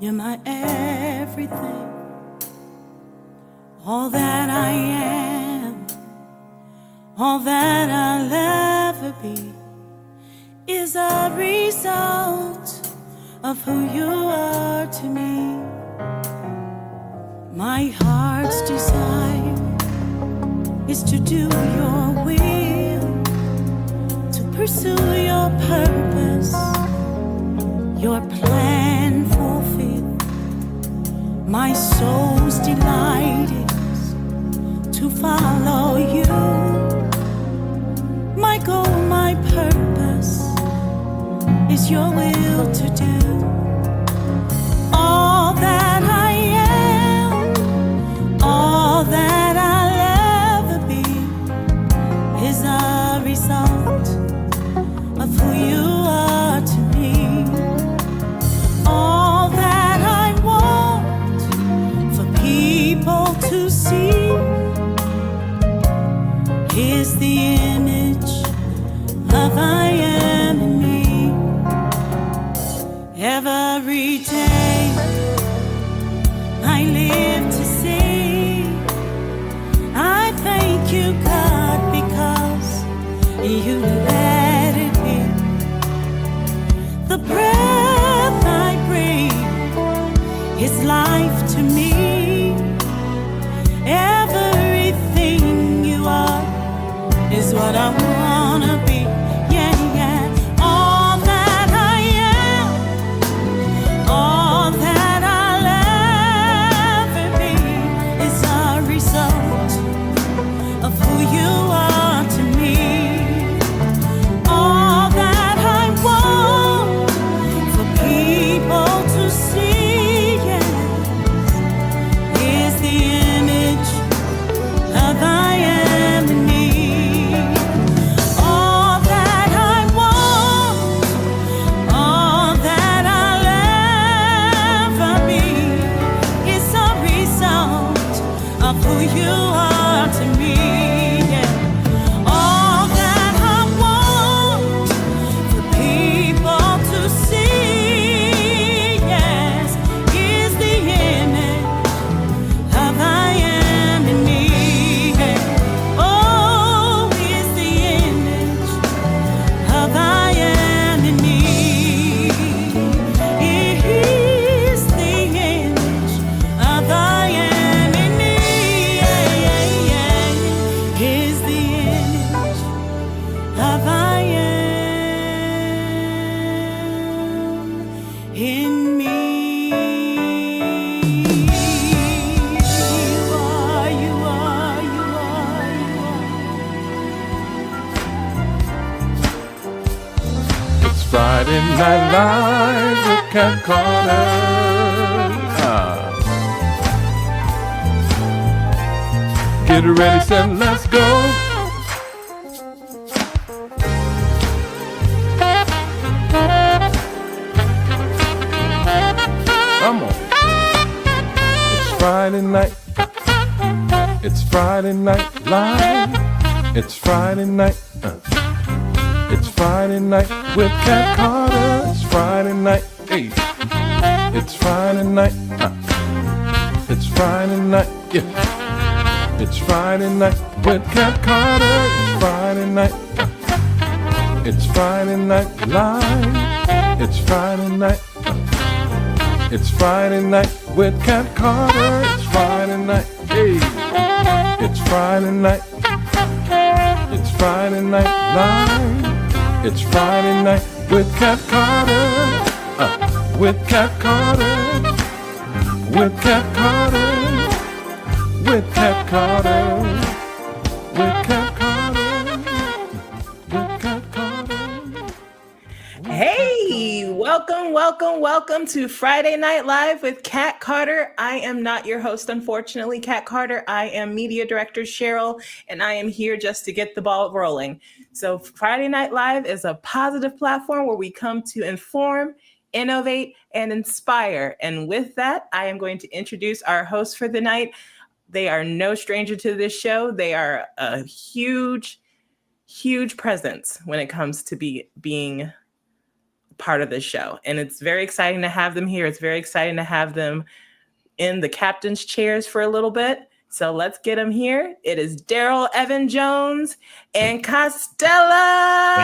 You're my everything. All that I am, all that I'll ever be is a result of who you are to me. My heart's desire is to do your will, to pursue your purpose, your plan fulfilled. My soul's delight is to follow you. My goal, my purpose is your will to do. All that I am, all that I'll ever be is a result of who you are to me. All that I want for people to see is the image of I am in me. Every day I live to see. I thank you, God, because you let it be. The breath I breathe is life to me. Everything you are is what I wanna be. Yeah, yeah. All that I am, all that I'll ever be is a result of who you are to me. All that I want for people to see, yes, is the image of I am in me. All that I want, all that I'll ever be is a result of who you are to me. Yeah. All that I want for people to see, yes, is the image of I am in me. Yeah. Oh, is the image of I am in me. Is the image of I am in me. Yeah, yeah, yeah. Is the image of I am in me. You are, you are, you are, you are. It's Friday Night Live with Cat Carter. Get ready, set, let's go. Come on. It's Friday night. It's Friday Night Live. It's Friday night. It's Friday night with Cat Carter. It's Friday night. Hey. It's Friday night. It's Friday night. Yeah. It's Friday night with Cat Carter. It's Friday night. It's Friday Night Live. It's Friday night. It's Friday night with Cat Carter. It's Friday night. Hey. It's Friday night. It's Friday Night Live. It's Friday night with Cat Carter. With Cat Carter. With Cat Carter. With Cat Carter. With Cat Carter. With Cat Carter. Hey, welcome to Friday Night Live with Cat Carter. I am not your host, unfortunately, Cat Carter. I am media director Cheryl, and I am here just to get the ball rolling. So Friday Night Live is a positive platform where we come to inform, innovate, and inspire. And with that, I am going to introduce our host for the night. They are no stranger to this show. They are a huge presence when it comes to being part of the show. And it's very exciting to have them here. It's very exciting to have them in the captain's chairs for a little bit. So let's get them here. It is Darryl Evan Jones and Castella.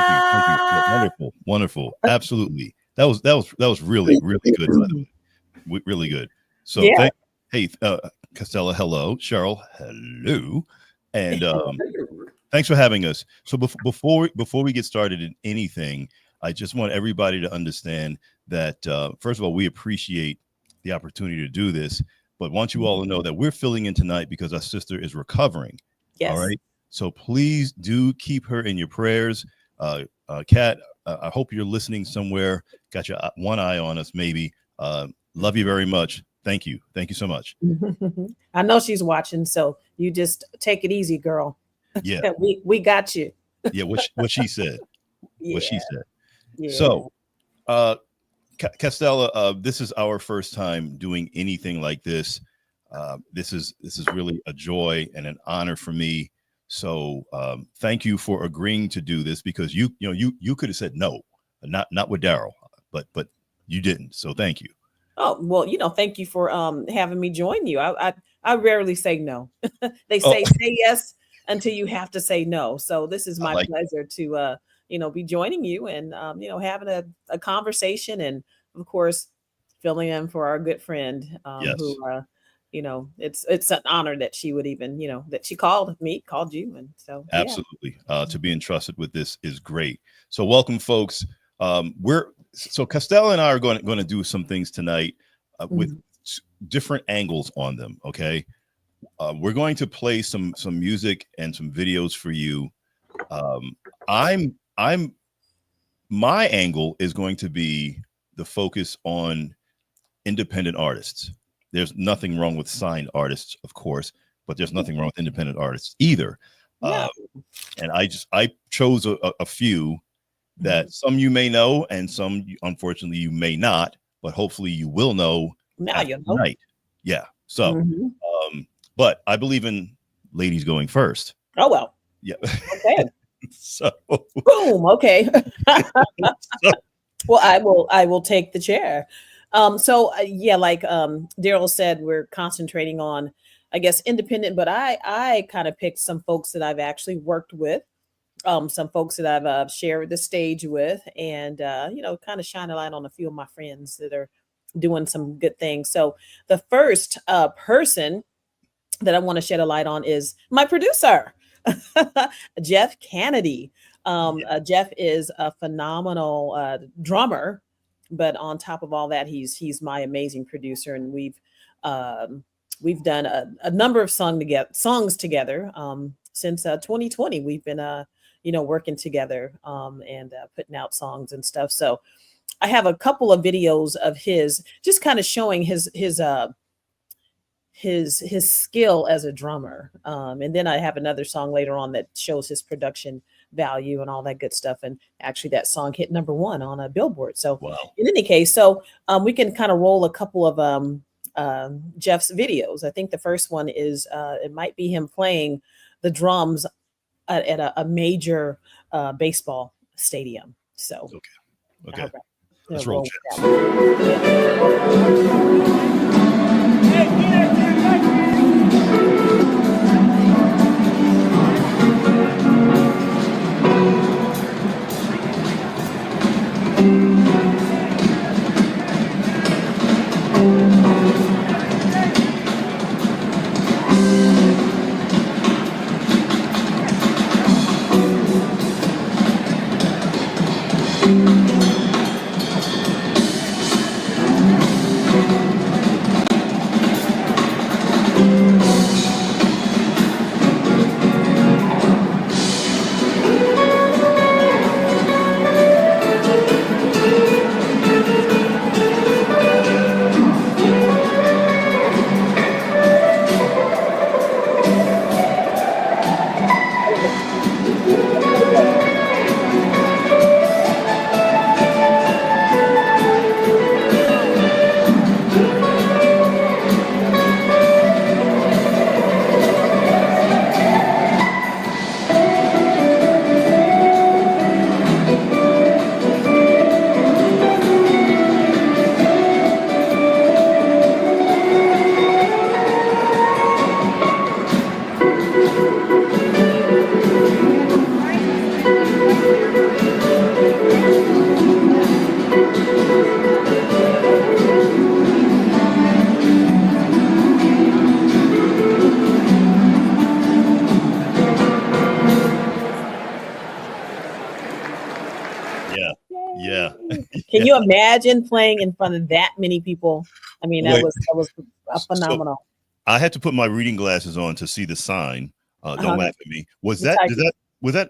Thank you. Wonderful. Absolutely. That was really good. Really good. So yeah. Hey, Castella, hello. Cheryl, hello. And thanks for having us. So before we get started in anything, I just want everybody to understand that first of all, we appreciate the opportunity to do this, but want you all to know that we're filling in tonight because our sister is recovering. Yes. All right. So please do keep her in your prayers. Kat, I hope you're listening somewhere. Got your one eye on us, maybe. Love you very much. Thank you. Thank you so much. I know she's watching, so you just take it easy, girl. Yeah. we got you. Yeah. What she said. Yeah. What she said. Yeah. So, Castella, this is our first time doing anything like this. This is really a joy and an honor for me. So, thank you for agreeing to do this, because you could have said no, not with Darryl, but you didn't. So thank you. Oh, well, thank you for having me join you. I rarely say no. They say yes until you have to say no. So this is my pleasure to be joining you and having a conversation, and of course filling in for our good friend Yes. who it's an honor that she would even that she called you, and so Absolutely. To be entrusted with this is great. So welcome, folks. So Castella and I are going to do some things tonight with different angles on them. Okay. We're going to play some music and some videos for you. My angle is going to be the focus on independent artists. There's nothing wrong with signed artists, of course, but there's nothing wrong with independent artists either. Yeah. And I chose a few that some you may know and some unfortunately you may not, but hopefully you will know now tonight. Yeah. So but I believe in ladies going first. Oh well. Yeah. Okay. So boom. Okay. Well, I will take the chair. Like Darryl said, we're concentrating on, I guess, independent, but I kind of picked some folks that I've actually worked with. Some folks that I've shared the stage with, and kind of shine a light on a few of my friends that are doing some good things. So the first person that I want to shed a light on is my producer, Jeff Canady. Jeff is a phenomenal drummer, but on top of all that, he's my amazing producer, and we've done a number of songs together since 2020. We've been working together and putting out songs and stuff. So I have a couple of videos of his, just kind of showing his skill as a drummer. And then I have another song later on that shows his production value and all that good stuff. And actually that song hit #1 on a Billboard. So wow. In any case, we can kind of roll a couple of Jeff's videos. I think the first one is it might be him playing the drums at a major baseball stadium. So okay. Right. Let's roll. Can you imagine playing in front of that many people? I mean, that was phenomenal. So I had to put my reading glasses on to see the sign. Don't laugh at me. Did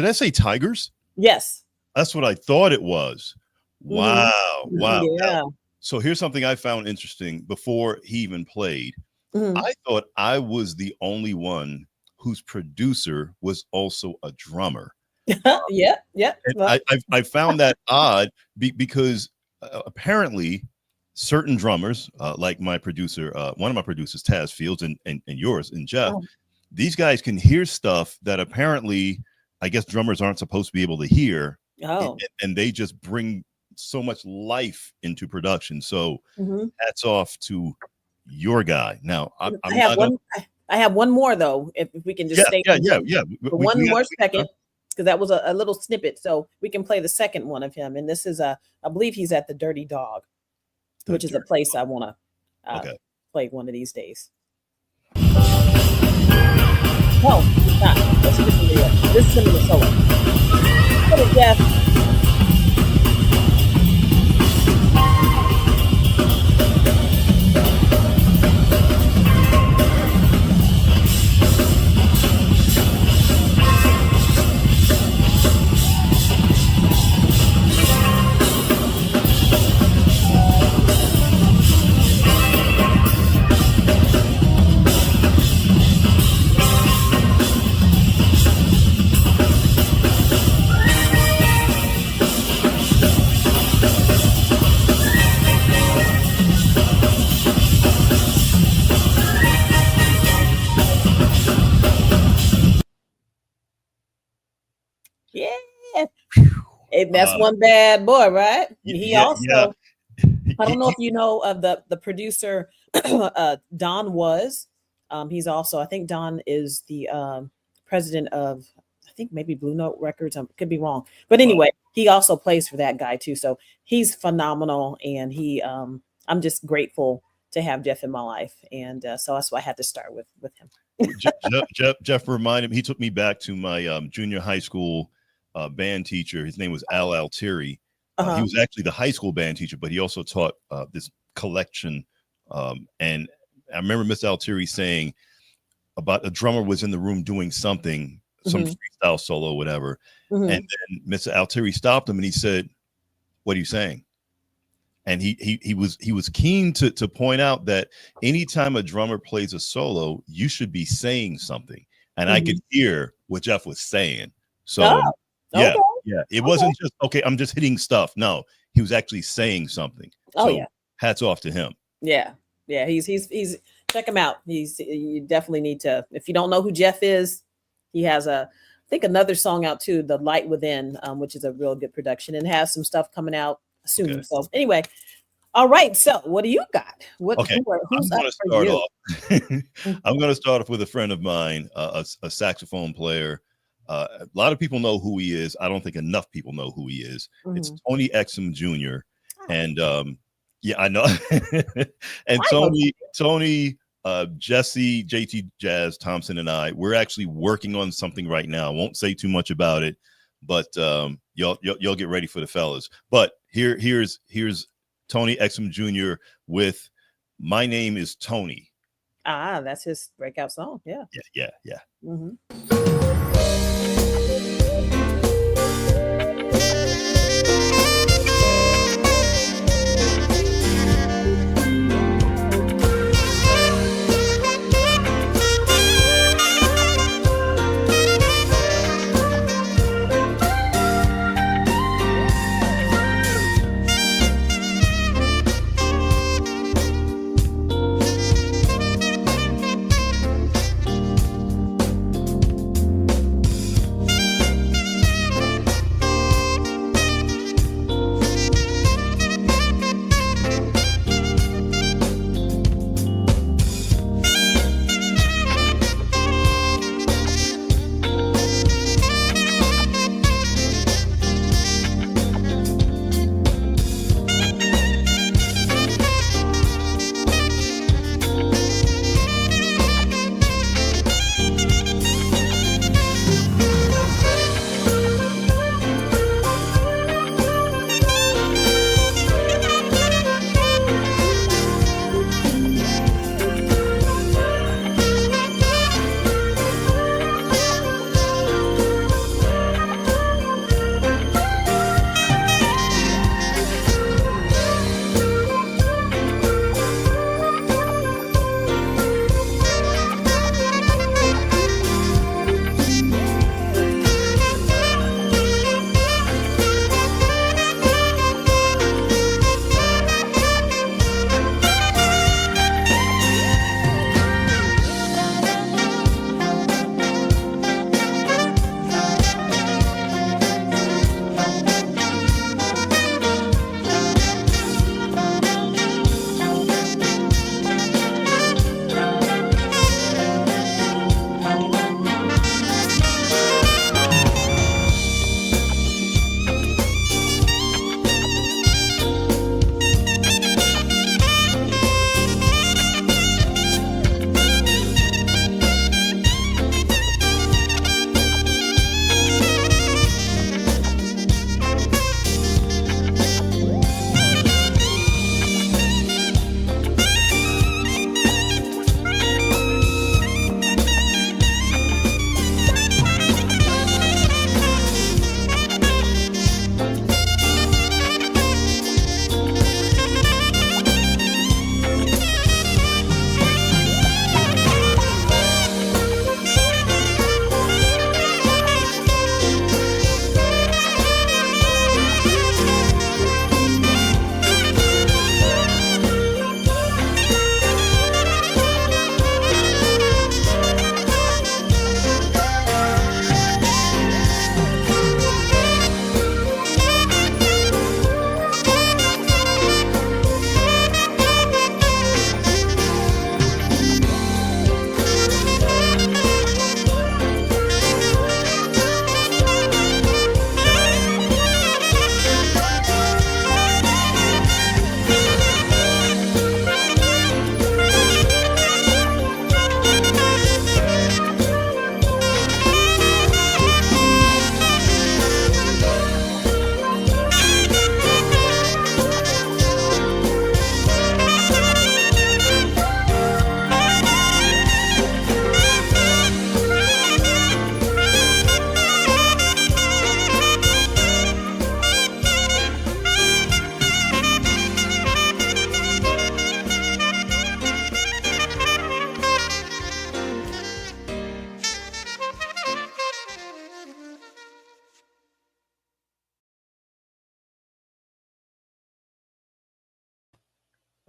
that say Tigers? Yes. That's what I thought it was. Wow. Wow. Yeah. Now, so here's something I found interesting before he even played. I thought I was the only one whose producer was also a drummer. Yeah. Well, I found that odd because apparently certain drummers, like my producer, one of my producers, Taz Fields, and yours, and Jeff, these guys can hear stuff that apparently, I guess, drummers aren't supposed to be able to hear. And they just bring so much life into production. So hats off to your guy. Now, I have one more though. If we can just stay. Yeah. One more second, because that was a little snippet. So we can play the second one of him. And this is I believe he's at the Dirty Dog, which is a place I want to play one of these days. No, it's not. That's a different video. This is him in the solo. What is Jeff? And that's one bad boy, right? He also, I don't know if you know of the producer, Don was. He's also, I think Don is the president of, I think maybe Blue Note Records. I could be wrong, but anyway, he also plays for that guy too. So he's phenomenal, and I'm just grateful to have Jeff in my life, and so that's why I had to start with him. Jeff reminded me. He took me back to my junior high school band teacher. His name was Al Altieri. He was actually the high school band teacher, but he also taught this collection. And I remember Miss Altieri saying about a drummer was in the room doing something, some freestyle solo, whatever. And then Miss Altieri stopped him and he said, "What are you saying?" And he was keen to point out that anytime a drummer plays a solo, you should be saying something. And I could hear what Jeff was saying. So it wasn't just, okay, I'm just hitting stuff. No, he was actually saying something. Hats off to him. Yeah. He's check him out. You definitely need to, if you don't know who Jeff is, he has I think another song out too, The Light Within, which is a real good production and has some stuff coming out soon. Okay. So anyway, all right. So what do you got? Who's I'm going to start off. I'm going to start off with a friend of mine, a saxophone player. A lot of people know who he is. I don't think enough people know who he is. It's Tony Exum Jr. And I know. And Tony, Jesse, JT Jazz Thompson, and I, we're actually working on something right now. I won't say too much about it, but y'all get ready for the fellas. But here's Tony Exum Jr. with "My Name Is Tony." That's his breakout song. Yeah.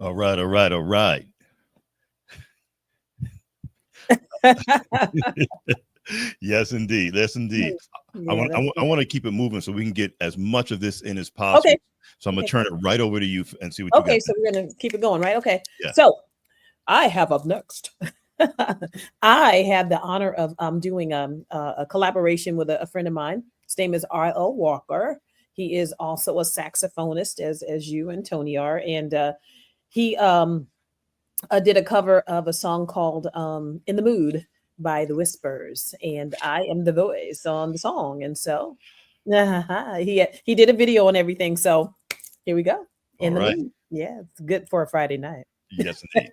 All right, all right, all right. Yes, indeed. Yes, indeed. Yeah, I want to keep it moving so we can get as much of this in as possible. Okay. So I'm gonna turn it right over to you and see what you got. Okay, so we're gonna keep it going, right? Okay. Yeah. So I have up next. I had the honor of doing a collaboration with a friend of mine. His name is R.L. Walker. He is also a saxophonist, as you and Tony are, and he did a cover of a song called "In the Mood" by the Whispers, and I am the voice on the song. And so he did a video and everything. So here we go. In the mood. Yeah, it's good for a Friday night. Yes, indeed.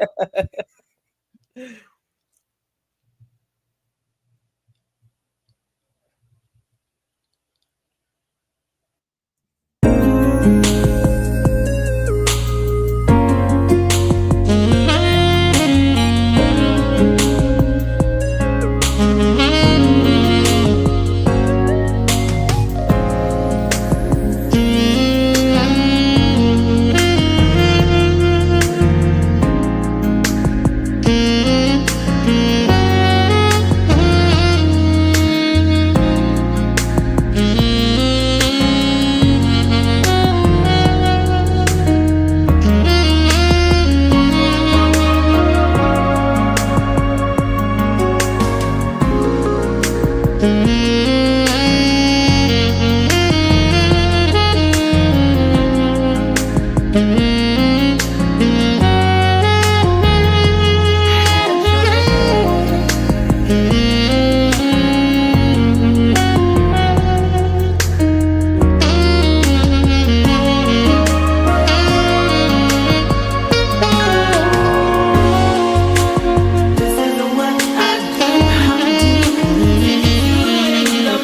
This is what I do.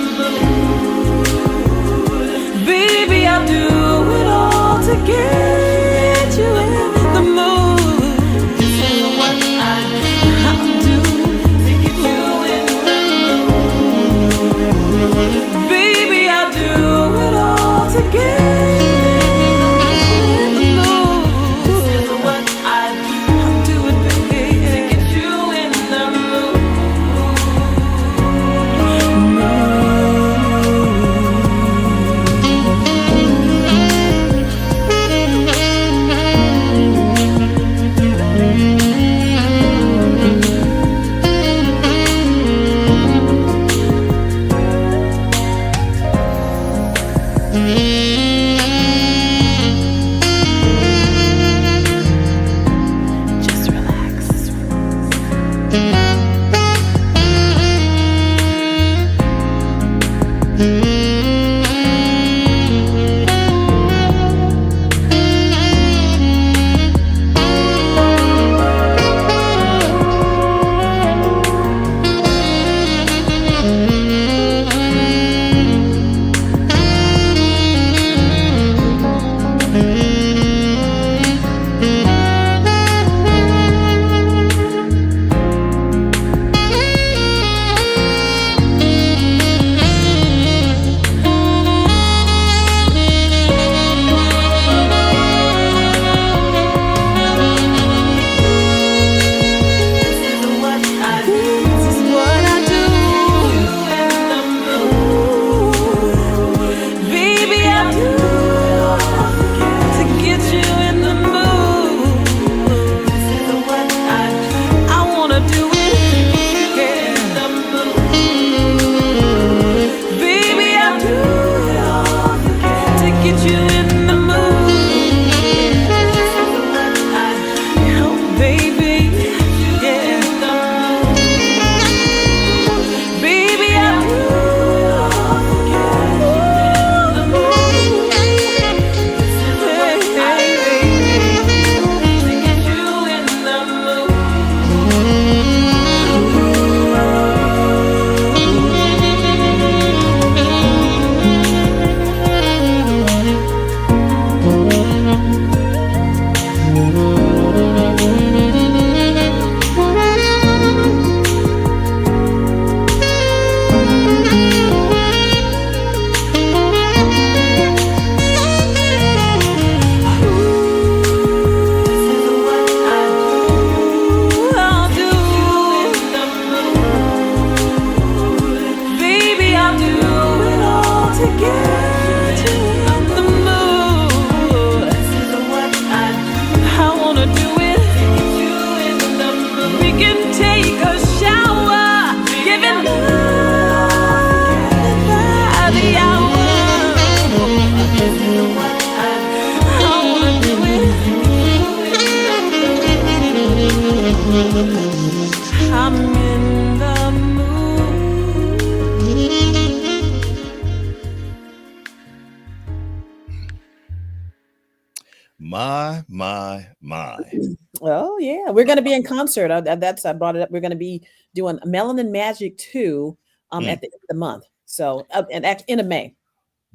take a shower, giving love by the hour. You know what? I wanna do it. I'm in the mood. My. Oh yeah, we're going to be in concert. I brought it up. We're going to be doing Melanin Magic 2 at the end of the month. So and end of May.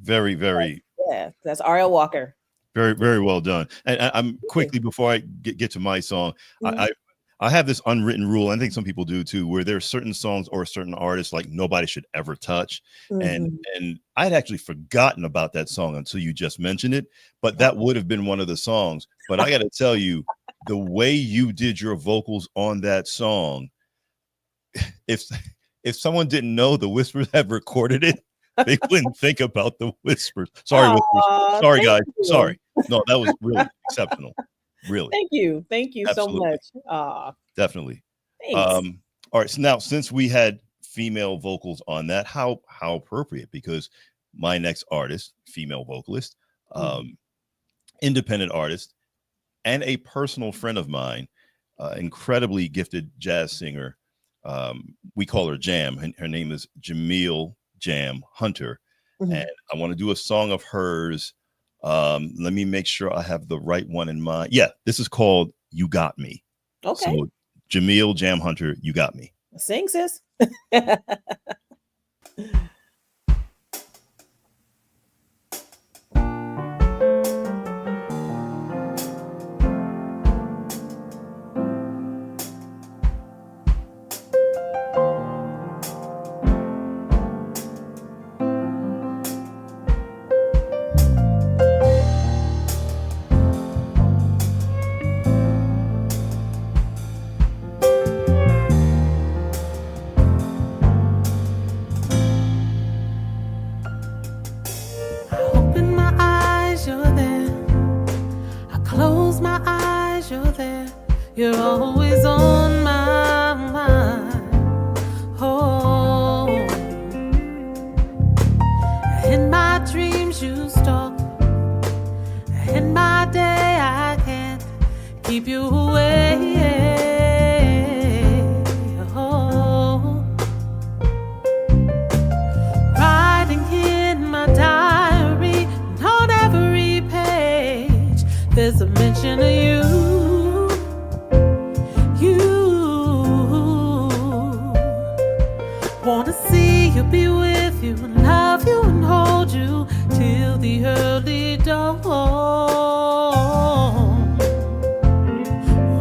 Very, very. Yeah, that's R.L. Walker. Very, very well done. And I'm quickly before I get to my song, I have this unwritten rule. I think some people do too, where there are certain songs or certain artists like nobody should ever touch. And I'd actually forgotten about that song until you just mentioned it. But that would have been one of the songs. But I got to tell you, the way you did your vocals on that song, if someone didn't know the Whispers have recorded it, they wouldn't think about the Whispers. Sorry, Whispers. Sorry, guys. You. Sorry. No, that was really exceptional. Really. Thank you Absolutely. so much. Definitely. Thanks. All right. So now, since we had female vocals on that, how appropriate, because my next artist, female vocalist, independent artist, and a personal friend of mine, incredibly gifted jazz singer. We call her Jam. Her name is Jamille Jam Hunter. And I want to do a song of hers. Let me make sure I have the right one in mind. Yeah, this is called You Got Me. Okay. So Jamille Jam Hunter, You Got Me. Sing, sis. You're always on my mind. Oh, in my dreams you stalk. In my day I can't keep you away. Oh, writing in my diary, on every page there's a mention of you. Wanna see you, be with you, and love you and hold you till the early dawn.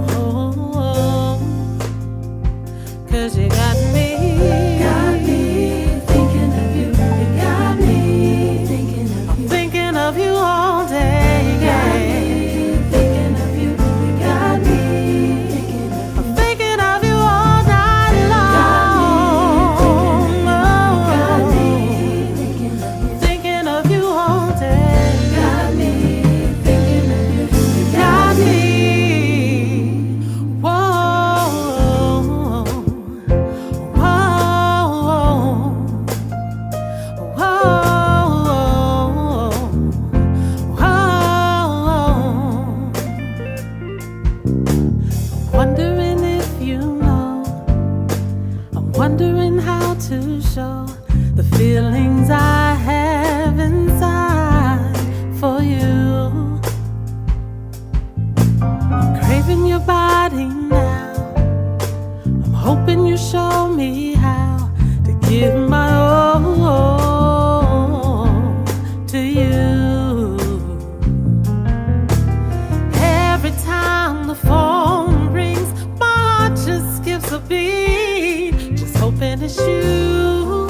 Oh, 'cause you got me thinking of you. You got me thinking of you. I'm thinking of you all day. You got me thinking of you. You got me thinking of you. I'm thinking of you all night long. Wondering how to show the feelings I have inside for you. I'm craving your body now. I'm hoping you show me how to give my all to you. Every time the phone rings, my heart just skips a beat. Hoping it's you,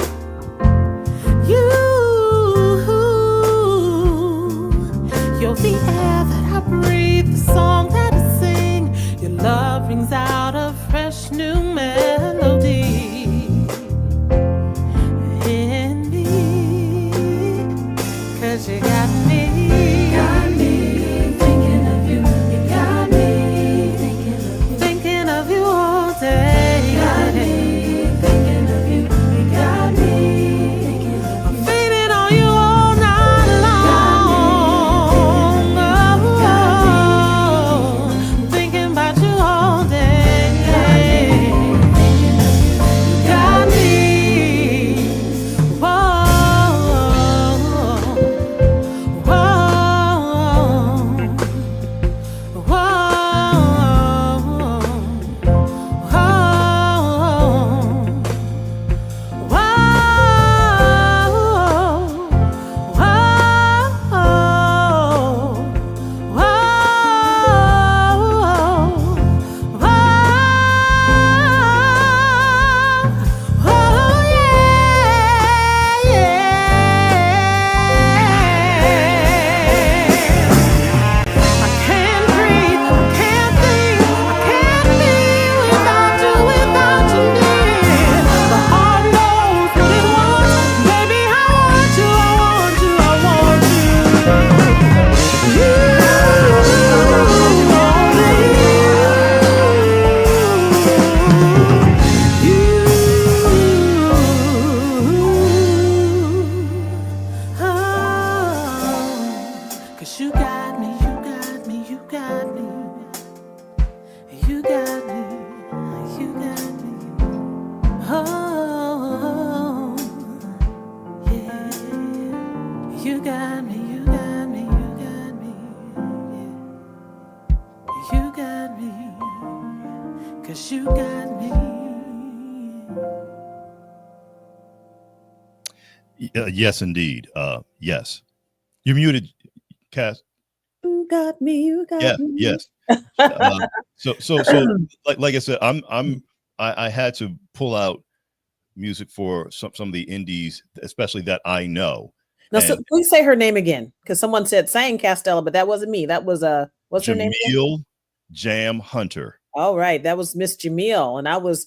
you're the air that I breathe, the song that I sing. Your love rings out a fresh new melody in me, 'cause you got me thinking of you. You got me thinking of you all day. got me. Oh, yeah. You got me, you got me, you got me. Yeah. You got me, 'cause you got me. Yes, indeed. Yes. You're muted, Cass. You got me. You got Yeah, me. yes. So like I said, I had to pull out music for some of the indies, especially that I know. No, so please say her name again, because someone said sang Castella, but that wasn't me. That was what's her name? Jamille Jam Hunter. All right, that was Miss Jamille, and I was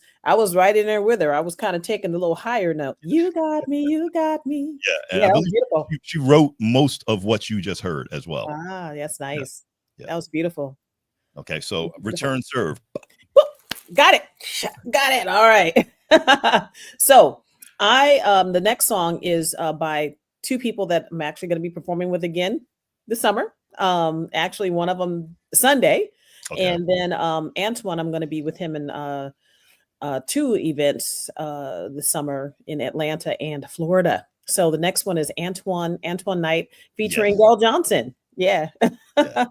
right in there with her. I was kind of taking the little higher note. You got me, you got me. Yeah, and Yeah, I that was believe beautiful. she wrote most of what you just heard as well. Ah, that's nice. Yeah. That was beautiful. Okay, so return serve. Got it. All right. So the next song is by two people that I'm actually going to be performing with again this summer. Actually, one of them Sunday, Okay. and then Antoine, I'm going to be with him in two events this summer in Atlanta and Florida. So the next one is Antoine Night featuring Gail Johnson. Yeah. Yeah.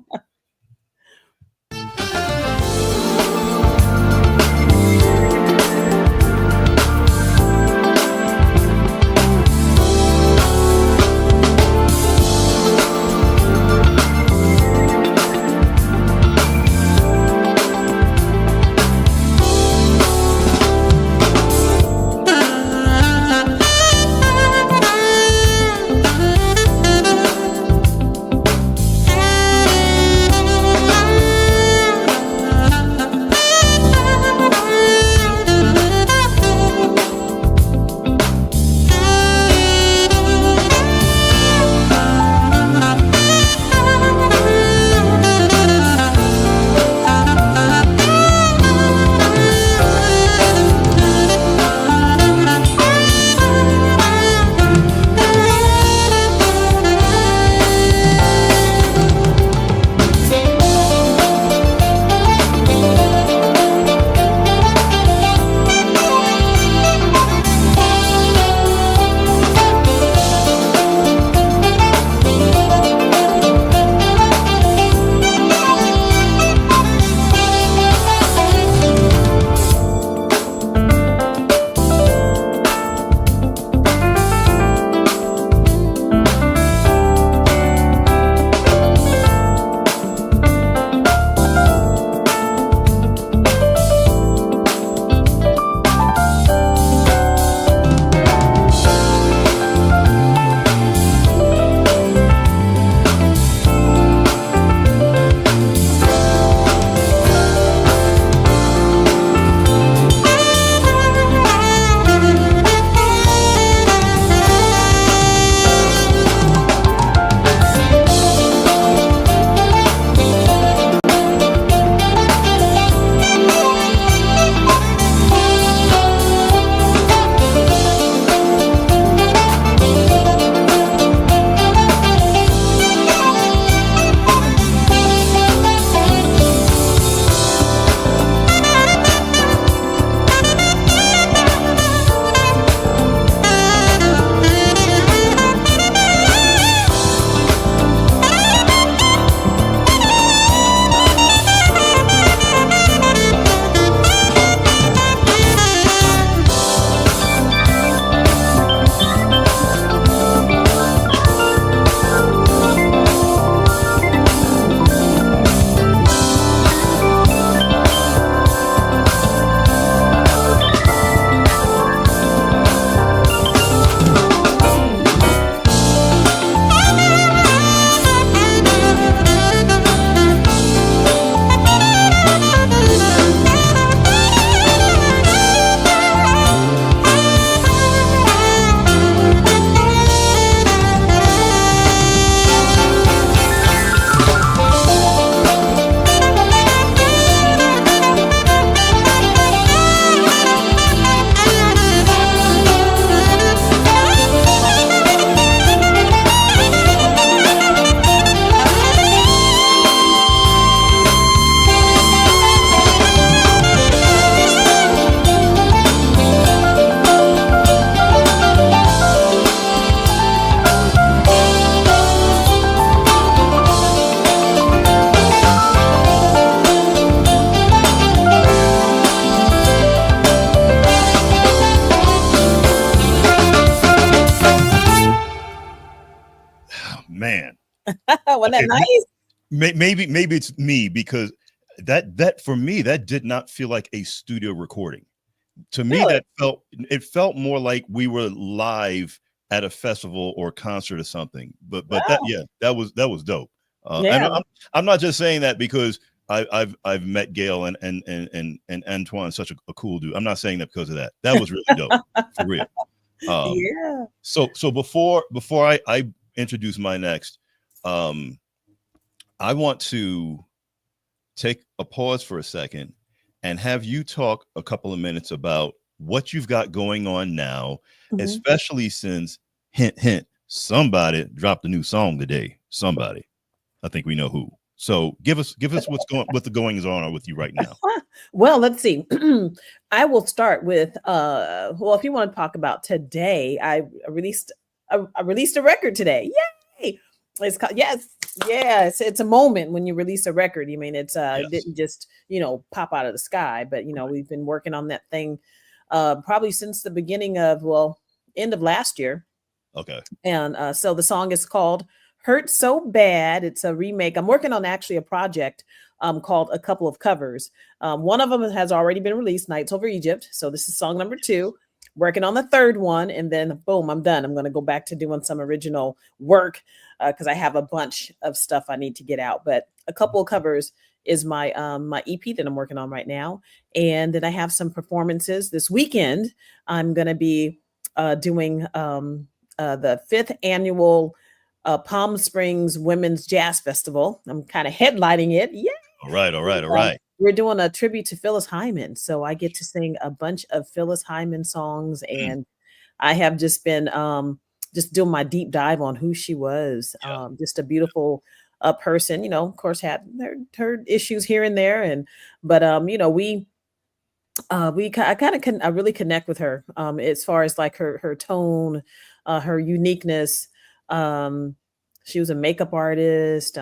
Wasn't that nice? Maybe it's me, because that for me, that did not feel like a studio recording. To me, Really? it felt more like we were live at a festival or concert or something. But that, yeah, that was dope. Yeah. And I'm not just saying that because I've met Gail and Antoine, such a cool dude. I'm not saying that because of that. That was really dope, for real. Yeah. So before I introduce my next, I want to take a pause for a second and have you talk a couple of minutes about what you've got going on now, especially since, hint, hint, somebody dropped a new song today. Somebody, I think we know who. So give us what the goings on with you right now. Well, let's see. I will start with well, if you want to talk about today, I released a record today. Yay! It's called, yes, it's a moment when you release a record. You mean it didn't just pop out of the sky, but we've been working on that thing probably since the beginning of end of last year. Okay. And so the song is called Hurt So Bad. It's a remake. I'm working on actually a project called A Couple of Covers. One of them has already been released, Nights Over Egypt. So this is song number 2. Working on the third one, and then boom, I'm done. I'm going to go back to doing some original work because I have a bunch of stuff I need to get out. But A Couple of Covers is my my EP that I'm working on right now, and then I have some performances this weekend. I'm going to be doing the 5th annual Palm Springs Women's Jazz Festival. I'm kind of headlining it. Yeah. All right. We're doing a tribute to Phyllis Hyman. So I get to sing a bunch of Phyllis Hyman songs. And I have just been just doing my deep dive on who she was. Just a beautiful person, of course, had her issues here and there. But I really connect with her as far as like her tone, her uniqueness. She was a makeup artist,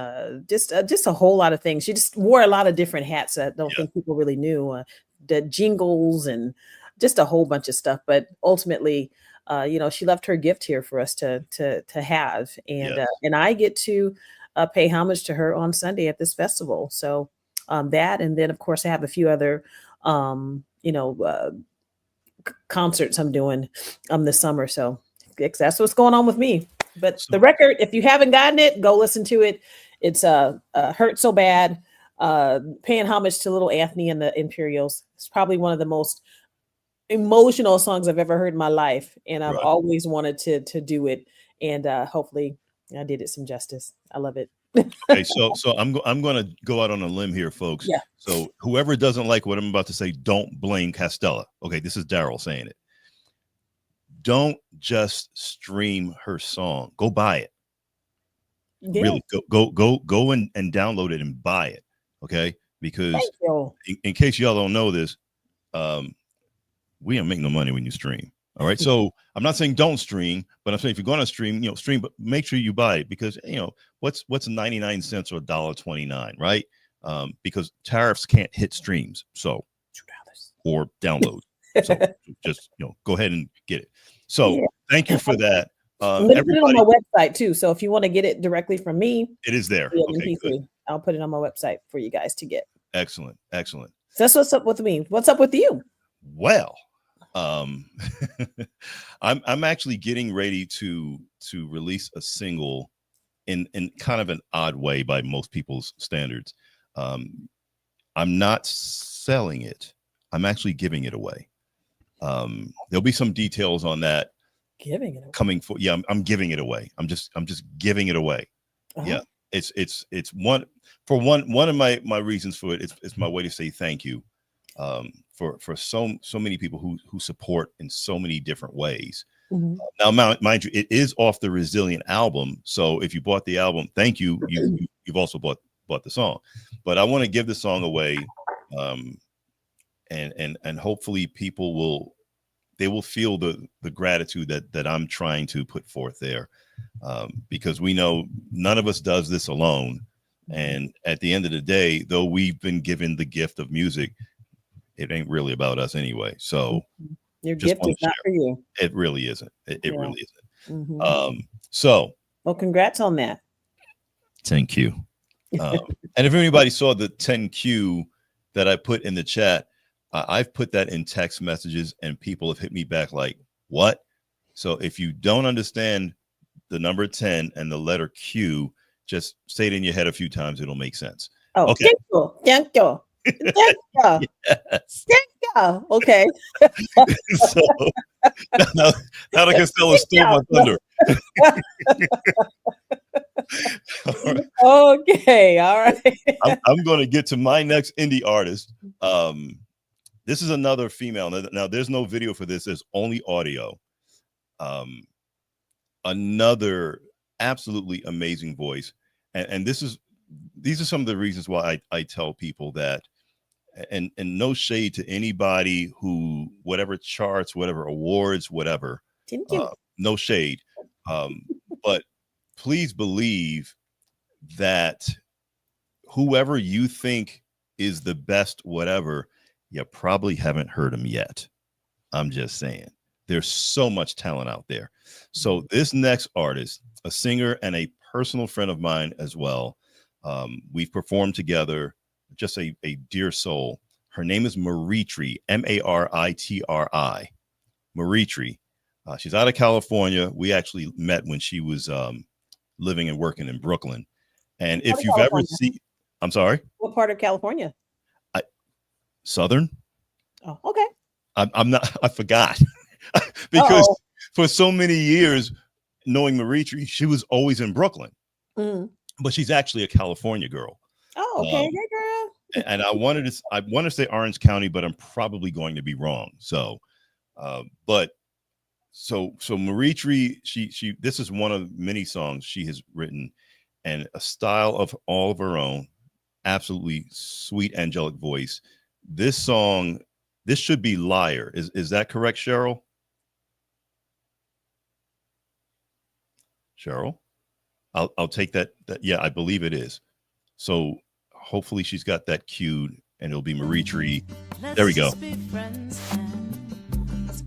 just a whole lot of things. She just wore a lot of different hats that I don't think people really knew. The jingles and just a whole bunch of stuff. But ultimately, she left her gift here for us to have, and I get to pay homage to her on Sunday at this festival. So that, and then of course I have a few other concerts I'm doing this summer. So that's what's going on with me. But the record, if you haven't gotten it, go listen to it. It's Hurt So Bad, paying homage to little Anthony and the Imperials. It's probably one of the most emotional songs I've ever heard in my life. And I've always wanted to do it. And hopefully I did it some justice. I love it. Okay, so I'm going to go out on a limb here, folks. Yeah. So whoever doesn't like what I'm about to say, don't blame Castella. Okay, this is Darryl saying it. Don't just stream her song. Go buy it. Yeah. Really, go and download it and buy it. Okay, because in case y'all don't know this, we don't make no money when you stream. All right, so I'm not saying don't stream, but I'm saying if you're going to stream, stream, but make sure you buy it because what's 99 cents or $1.29, right? Because tariffs can't hit streams, so $2 or download. So just go ahead and get it. So thank you for that. I'm gonna put it on my website too. So if you want to get it directly from me, it is there. Okay, good. I'll put it on my website for you guys to get. Excellent. So that's what's up with me. What's up with you? Well, I'm actually getting ready to release a single in kind of an odd way by most people's standards. I'm not selling it. I'm actually giving it away. There'll be some details on that. Giving it away. Coming for I'm giving it away. I'm just giving it away. Yeah. It's one of my reasons for it. It's my way to say thank you. For so many people who support in so many different ways. Now, mind you, it is off the Resilient album. So if you bought the album, thank you. You've also bought the song. But I want to give the song away, and hopefully people will feel the gratitude that I'm trying to put forth there, because we know none of us does this alone. And at the end of the day, though we've been given the gift of music, it ain't really about us anyway. So your gift is not for you. It really isn't. It really isn't. Well, congrats on that. 10Q. And if anybody saw the 10Q that I put in the chat, I've put that in text messages and people have hit me back like, what? So if you don't understand the number 10 and the letter Q, just say it in your head a few times. It'll make sense. Oh, okay. Thank you. Yes. Okay. So now the Castella stole my thunder. Okay, all right. I'm going to get to my next indie artist. This is another female. Now, there's no video for this. There's only audio. Another absolutely amazing voice. And these are some of the reasons why I tell people that, and no shade to anybody who, whatever charts, whatever awards, whatever, no shade. But please believe that whoever you think is the best, whatever, you probably haven't heard him yet. I'm just saying, there's so much talent out there. So this next artist, a singer and a personal friend of mine as well. We've performed together, just a dear soul. Her name is Maritri, Maritri. Maritri. She's out of California. We actually met when she was living and working in Brooklyn. And if you've ever seen, I'm sorry? What part of California? Southern. Oh, okay. I forgot. Because for so many years, knowing Maritri, she was always in Brooklyn. But she's actually a California girl. Oh, okay. Hey, girl. And I want to say Orange County, but I'm probably going to be wrong. So, so Maritri, she this is one of many songs she has written, and a style of all of her own, absolutely sweet, angelic voice. This song, this should be Liar. Is that correct, Cheryl? Cheryl? I'll take that. Yeah, I believe it is. So hopefully she's got that cued, and it'll be Maritri. There we go.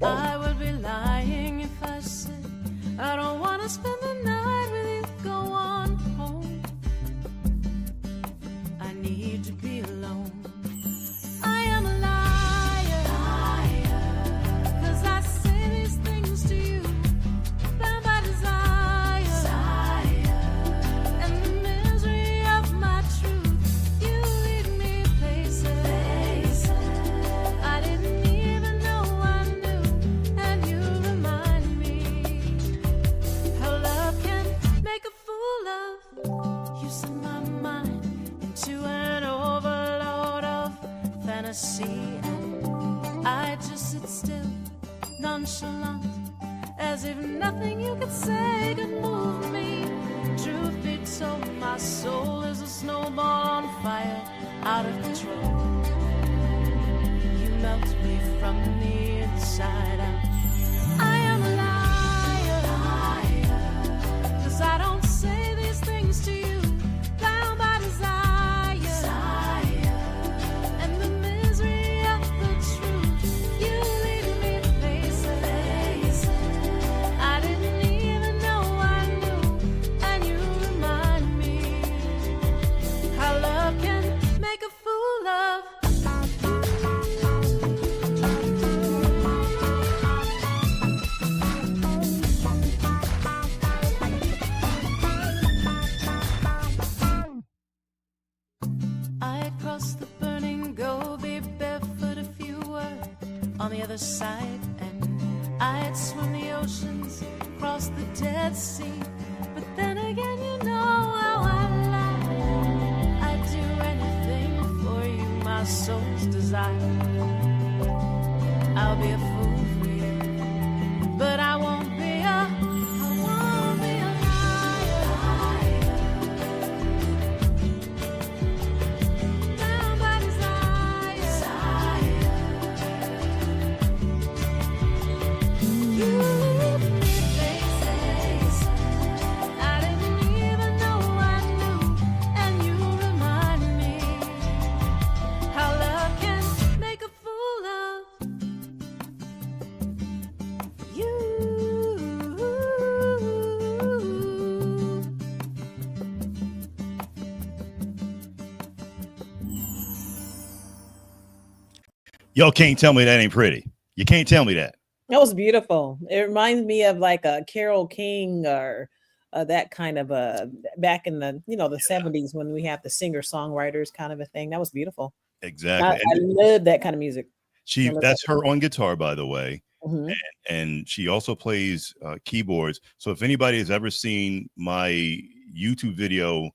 I would be lying if I said I don't want to spend the night with you. Go on home. I need to be alone. I am a liar, 'cause I say these things to you, bound by desire, and the misery of my truth. You lead me places I didn't even know I knew, and you remind me how love can make a fool of. You send my mind into an overload of fantasy, and I just sit still, nonchalant, as if nothing you could say could move me. Truth be told, my soul is a snowball on fire, out of control. You melt me from the inside out. I am a liar, 'cause I don't say these things to you, bound by desire, and the misery of the truth. You lead me places I didn't even know I knew, and you remind me how love can make a fool of. I crossed the burning Gobi barefoot if you were on the other side, and I'd swim the oceans, cross the Dead Sea. But then again, you know how I lie. I'd do anything for you, my soul's desire. I'll be a fool for you, but I won't be a liar. Bound by desire. You lead me places I didn't even know I knew, and you remind me how love can make a fool of. Y'all can't tell me that ain't pretty. You can't tell me that. That was beautiful. It reminds me of like a Carole King or that kind of back in the the 70s when we have the singer songwriters kind of a thing. That was beautiful. Exactly. I love that kind of music. That's her on guitar, by the way. Mhm. And she also plays keyboards. So if anybody has ever seen my YouTube video,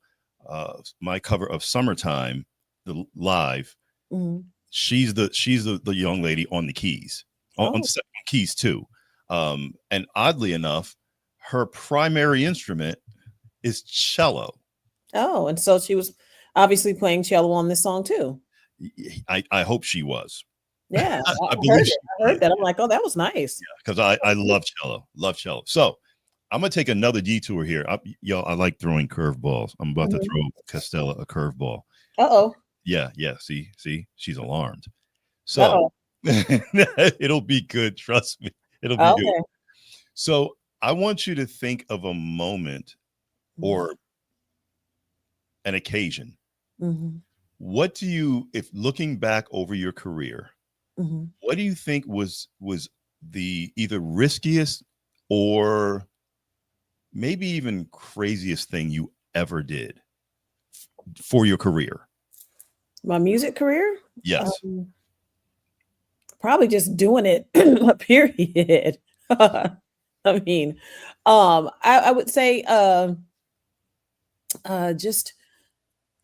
my cover of Summertime, the live, Mhm. she's the young lady on the keys, on keys too. And oddly enough, her primary instrument is cello. Oh, and so she was obviously playing cello on this song too. I hope she was. Yeah, I heard that. I'm like, oh, that was nice. Because I love cello. So I'm gonna take another detour here. I like throwing curveballs. I'm about to throw Castella a curveball. Uh-oh. Yeah. See, she's alarmed. So it'll be good. Trust me, it'll be good. So I want you to think of a moment or an occasion. Mm-hmm. What do you, if looking back over your career, what do you think was the either riskiest or maybe even craziest thing you ever did for your career? My music career? Yes. Probably just doing it, period. I mean, I would say just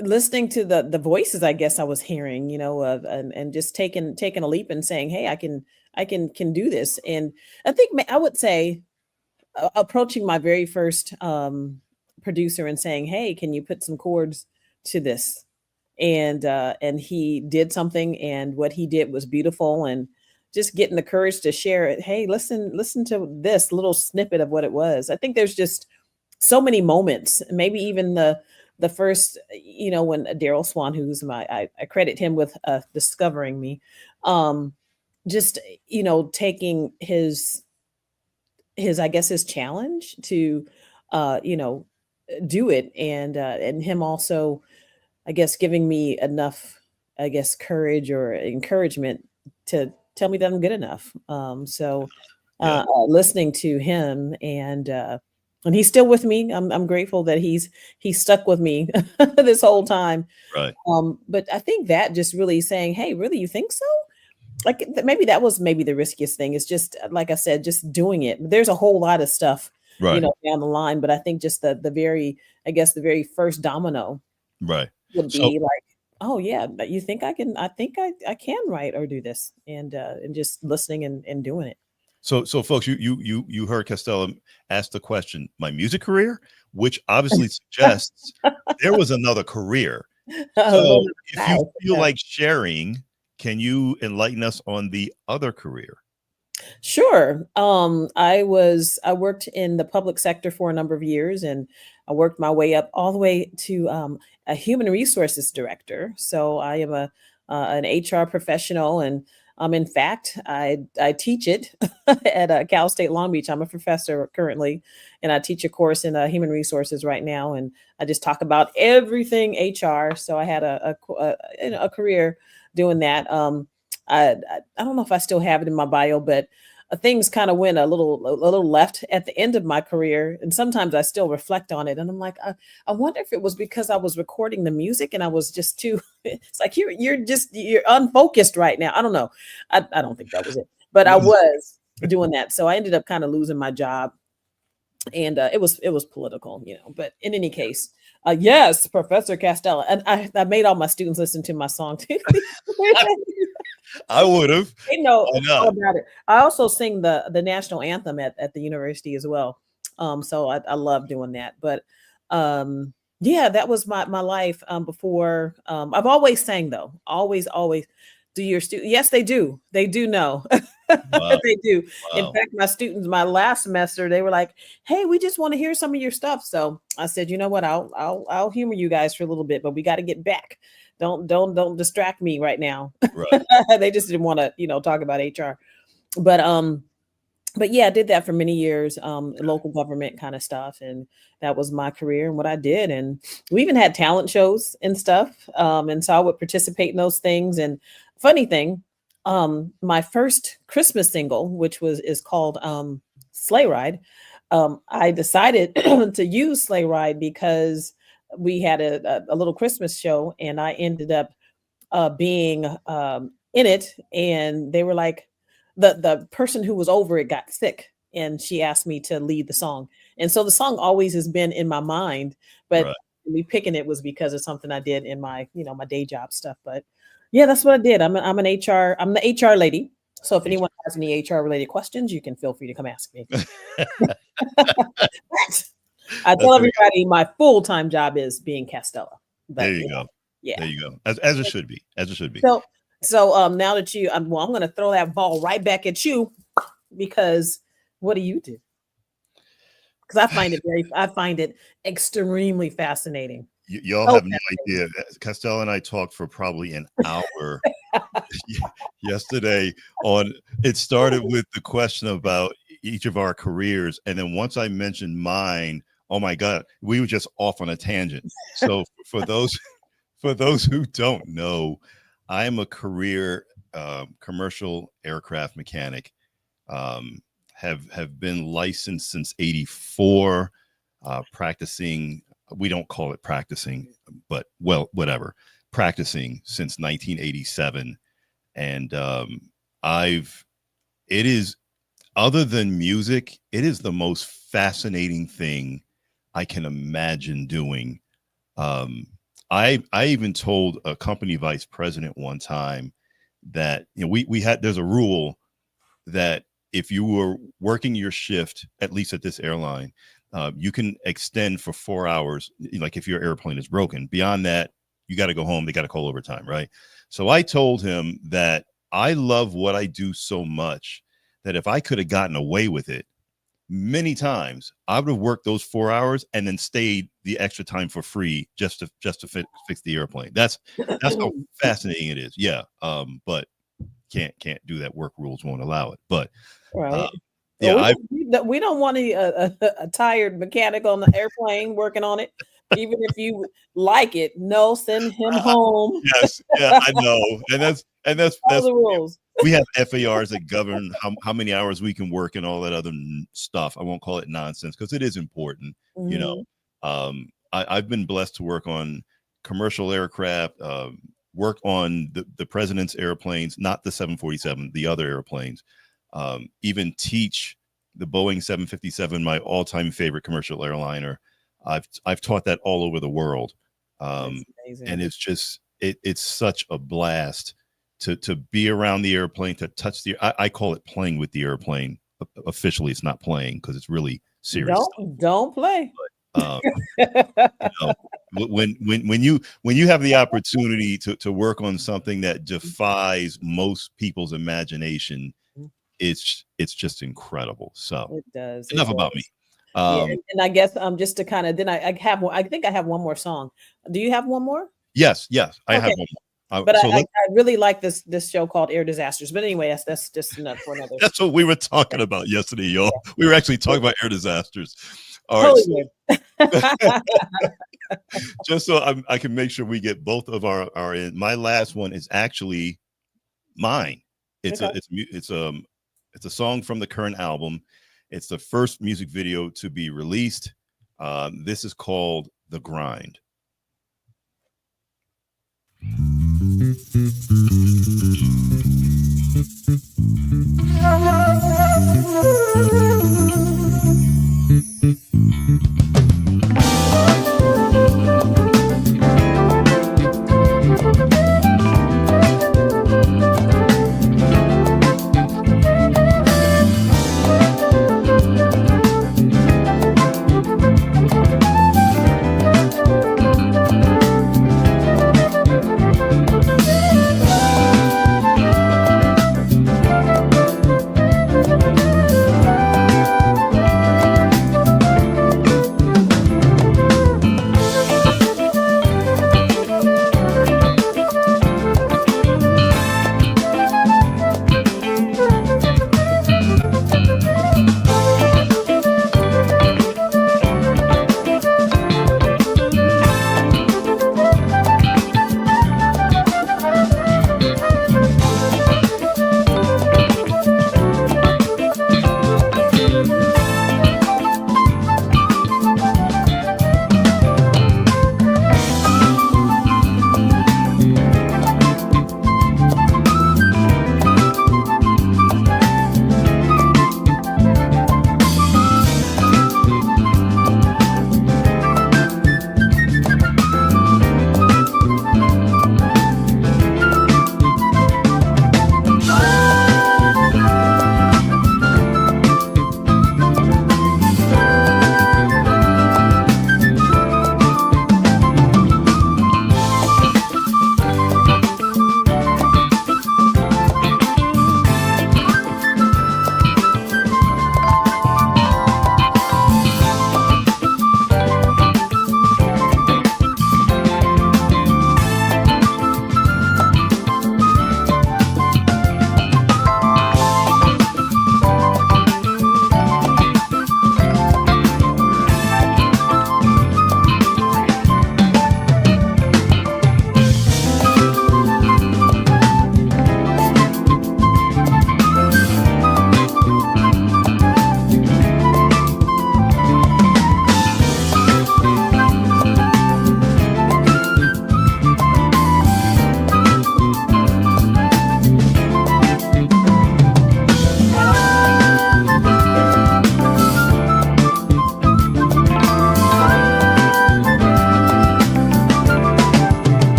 listening to the voices I guess I was hearing, and just taking a leap and saying, hey, I can do this. And I think I would say approaching my very first producer and saying, hey, can you put some chords to this? And he did something, and what he did was beautiful, and just getting the courage to share it. Hey, listen to this little snippet of what it was. I think there's just so many moments, maybe even the first, when Darryl Swan, who's I credit him with discovering me, just, taking his, I guess, his challenge to, do it. And him also, I guess, giving me enough, I guess, courage or encouragement to tell me that I'm good enough. Listening to him and he's still with me. I'm grateful that he's stuck with me this whole time. Right. But I think that just really saying, hey, really, you think so? Like maybe that was maybe the riskiest thing. It's just, like I said, just doing it. There's a whole lot of stuff, right, down the line. But I think just the very first domino, right, would be like, oh yeah, but you think I can? I think I can write or do this, and just listening and doing it. So folks, you heard Castella ask the question, my music career, which obviously suggests there was another career. So if you feel like sharing, can you enlighten us on the other career? Sure. I worked in the public sector for a number of years, and I worked my way up all the way to a human resources director. So I am an HR professional, and in fact, I teach it at Cal State Long Beach. I'm a professor currently, and I teach a course in human resources right now. And I just talk about everything HR. So I had a career doing that. I don't know if I still have it in my bio, but things kind of went a little left at the end of my career. And sometimes I still reflect on it. And I'm like, I wonder if it was because I was recording the music and I was just too, it's like, you're unfocused right now. I don't know. I don't think that was it, but I was doing that. So I ended up kind of losing my job, and it was political, but in any case, yes, Professor Castella. And I made all my students listen to my song too. I would have. They know all about it. I also sing the national anthem at the university as well. So I love doing that. But yeah, that was my life before. I've always sang though. Always. Do your students? Yes, they do. They do know. Wow. They do. Wow. In fact, my students, my last semester, they were like, "Hey, we just want to hear some of your stuff." So I said, "You know what? I'll humor you guys for a little bit, but we got to get back. Don't distract me right now." Right. They just didn't want to, talk about HR. But yeah, I did that for many years, local government kind of stuff. And that was my career and what I did. And we even had talent shows and stuff. And so I would participate in those things. And funny thing, my first Christmas single, which is called Sleigh Ride. I decided to use Sleigh Ride because we had a little Christmas show, and I ended up being in it, and they were like, the person who was over it got sick, and she asked me to lead the song, and so the song always has been in my mind, but Right. me picking it was because of something I did in my my day job stuff. But yeah, that's what I did. I'm the HR lady. So if anyone has any HR related questions, you can feel free to come ask me. I tell everybody my full-time job is being Castella. But, there you go. Yeah. There you go. As it should be. As it should be. So now that I'm going to throw that ball right back at you, because what do you do? Because I find it extremely fascinating. Y'all have no idea. Castella and I talked for probably an hour yesterday it started with the question about each of our careers. And then once I mentioned mine, oh my God, we were just off on a tangent. So for those who don't know, I am a career commercial aircraft mechanic. Have been licensed since '84, practicing. We don't call it practicing, but whatever. Practicing since 1987, and it is, other than music, it is the most fascinating thing I can imagine doing. I even told a company vice president one time that there's a rule that if you were working your shift, at least at this airline, you can extend for 4 hours, like if your airplane is broken. Beyond that, you got to go home. They got to call overtime, right? So I told him that I love what I do so much that if I could have gotten away with it many times, I would have worked those 4 hours and then stayed the extra time for free just to fix the airplane. That's how fascinating it is. Yeah. But can't do that. Work rules won't allow it. But right. Yeah, we don't want a tired mechanic on the airplane working on it, even if you like it. No, send him home. Yes, yeah, I know, and that's the rules. We have FARs that govern how many hours we can work and all that other stuff. I won't call it nonsense because it is important. Mm-hmm. I've been blessed to work on commercial aircraft, work on the president's airplanes, not the 747, the other airplanes. Even teach the Boeing 757, my all-time favorite commercial airliner. I've taught that all over the world, and it's just it's such a blast to be around the airplane, to touch I call it playing with the airplane. Officially, it's not playing because it's really serious. Don't play. But, when you have the opportunity to work on something that defies most people's imagination, it's just incredible. So it does. Enough about me. And I guess just to kind of then I have I think I have one more song. Do you have one more? Yes, I have one more. But I really like this show called Air Disasters. But anyway, that's just enough for another. That's what we were talking about yesterday, y'all. Yeah. We were actually talking about air disasters. All right. Just so I can make sure we get both of our my last one is actually mine. It's a song from the current album. It's the first music video to be released. This is called The Grind.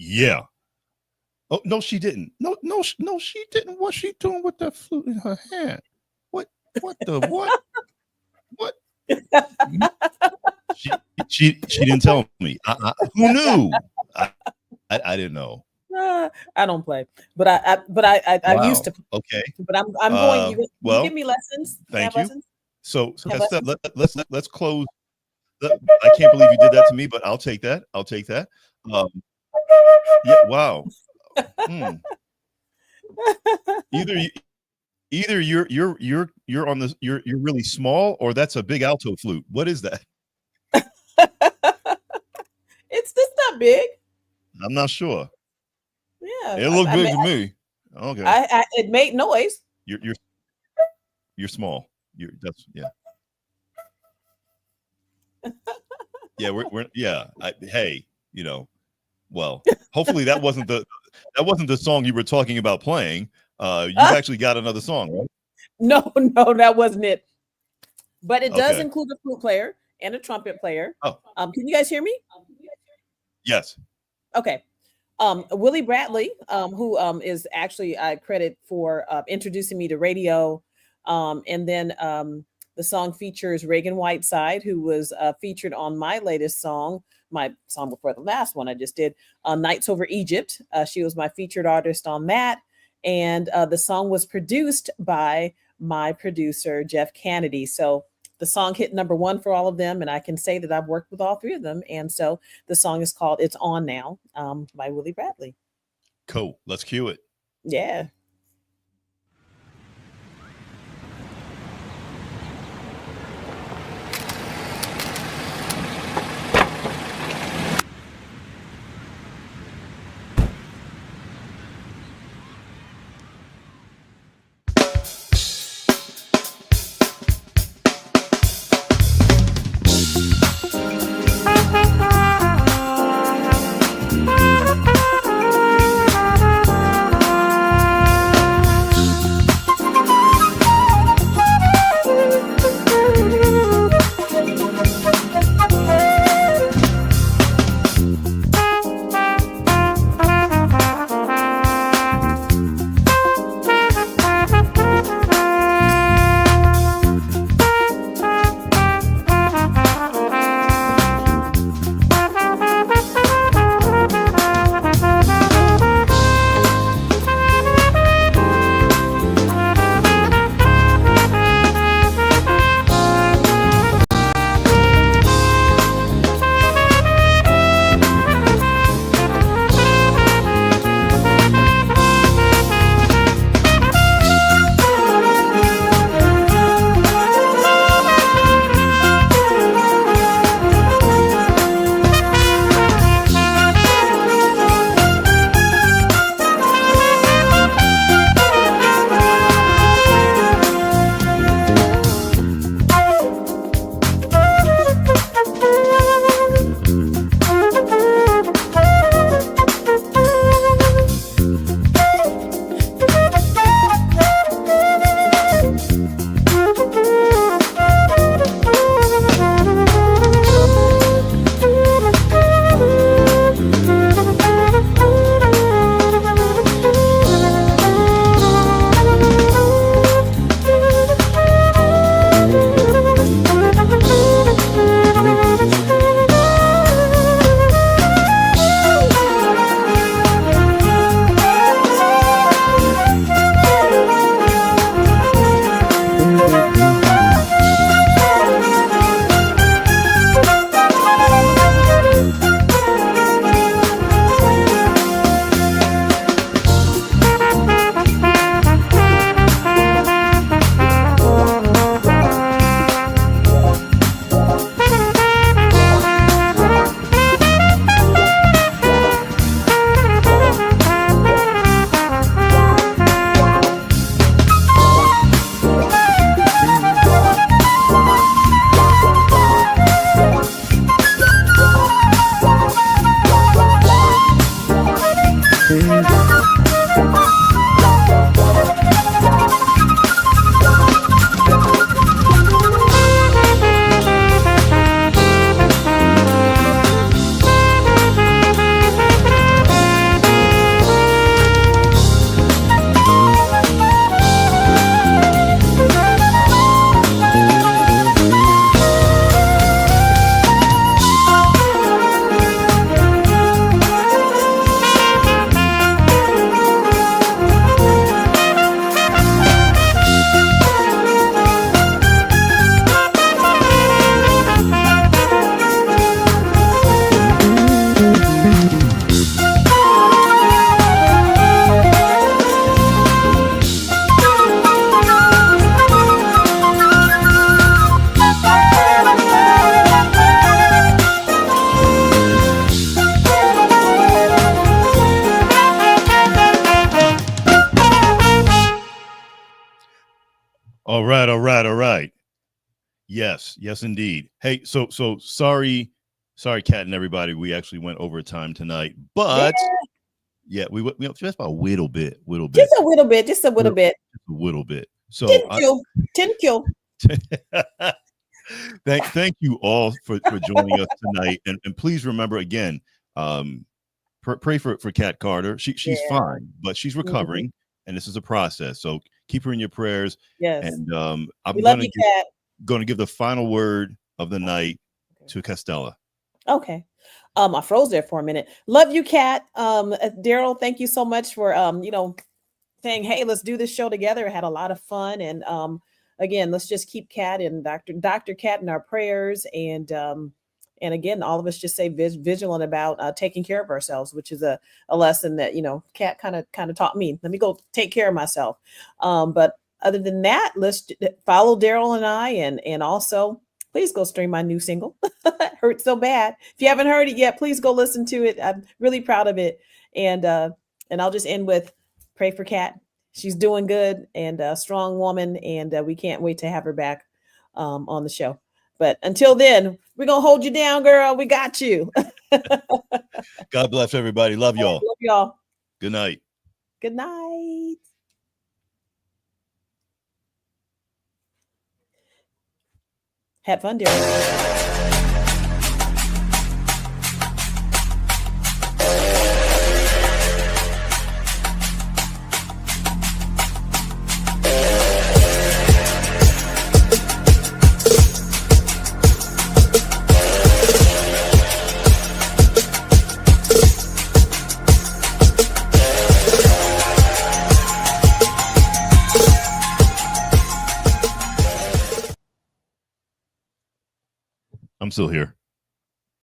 Yeah. Oh no, she didn't. No, she didn't. What's she doing with that flute in her hand? What the what? What? She didn't tell me. Who knew? I didn't know. I don't play, but I used to. Okay. But I'm going. You give me lessons. Thank you. Lessons? So let's close. I can't believe you did that to me, but I'll take that. Yeah. Wow. Either you're on this. You're really small, or that's a big alto flute. What is that? It's not big. I'm not sure. Yeah, it looked big to me. Okay. It made noise. You're small. Yeah. Yeah, we're hey, well, hopefully that wasn't the song you were talking about playing. You've actually got another song, right? No, that wasn't it. But it does include a flute player and a trumpet player. Oh. Can you guys hear me? Yes. Okay. Willie Bradley, who is actually I credit for introducing me to radio. And then the song features Ragan Whiteside, who was featured on my latest song, my song before the last one I just did, Nights Over Egypt. She was my featured artist on that. And the song was produced by my producer, Jeff Canady. So the song hit #1 for all of them. And I can say that I've worked with all three of them. And so the song is called It's On Now by Willie Bradley. Cool. Let's cue it. Yeah. All right. Yes, indeed. Hey, so sorry, Kat and everybody. We actually went over time tonight, but yeah, we just a little bit. Just a little bit. Just a little bit. So Didn't kill. Thank you all for joining us tonight, and please remember again, pray for Kat Carter. She's fine, but she's recovering, and this is a process. So keep her in your prayers. Yes, and we love you, Kat. Going to give the final word of the night to Castella. Okay. I froze there for a minute. Love you, Kat. Darryl, thank you so much for saying, hey, let's do this show together. I had a lot of fun, and again, let's just keep Kat and Dr. Kat in our prayers, and again, all of us just say vigilant about taking care of ourselves, which is a lesson that Kat kind of taught me. Let me go take care of myself. But other than that, let's follow Darryl and I, and also please go stream my new single. Hurt So Bad. If you haven't heard it yet, please go listen to it. I'm really proud of it. And I'll just end with pray for Kat. She's doing good and a strong woman, and we can't wait to have her back on the show. But until then, we're going to hold you down, girl. We got you. God bless everybody. Love y'all. Love y'all. Good night. Good night. Have fun, Darryl. I'm still here.